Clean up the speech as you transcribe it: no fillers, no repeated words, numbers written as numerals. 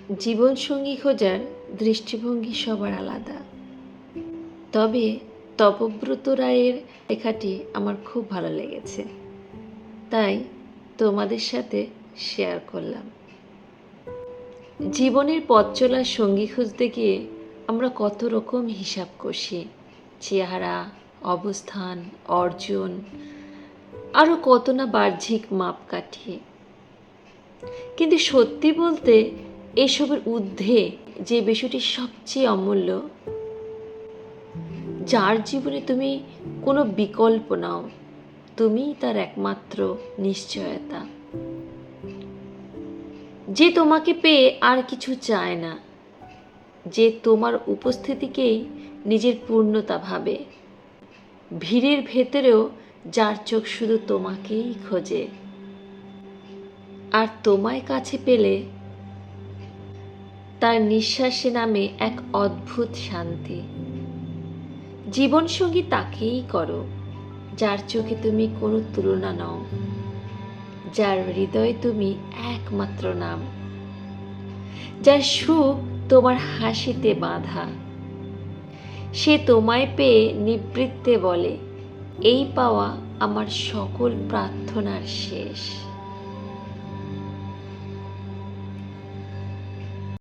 জীবনসঙ্গী খোঁজার দৃষ্টিভঙ্গি সবার আলাদা, তবে তপব্রত রায়ের লেখাটি আমার খুব ভালো লেগেছে, তাই তোমাদের সাথে শেয়ার করলাম। জীবনের পথ চলার সঙ্গী খুঁজতে গিয়ে আমরা কত রকম হিসাব কষি, চেহারা, অবস্থান, অর্জন, আরও কত না বাহ্যিক মাপকাঠি। কিন্তু সত্যি বলতে এসবের ঊর্ধ্বে যে বিষয়টি সবচেয়ে অমূল্য, যার জীবনে তুমি কোনো বিকল্প নাও, তুমিই তার একমাত্র নিশ্চয়তা, যে তোমাকে পেয়ে আর কিছু চায় না, যে তোমার উপস্থিতিকেই নিজের পূর্ণতা ভাবে, ভিড়ের ভেতরেও যার চোখ শুধু তোমাকেই খোঁজে, আর তোমায় কাছে পেলে তার নিঃশ্বাসে নামে এক অদ্ভুত শান্তি। জীবনসঙ্গী তাকেই করো যার চোখে তুমি কোনো তুলনা নও, যার হৃদয়ে তুমি একমাত্র নাম, যার সুখ তোমার হাসিতে বাঁধা। সে তোমায় পেয়ে নিবৃত্তে বলে, এই পাওয়া আমার সকল প্রার্থনার শেষ।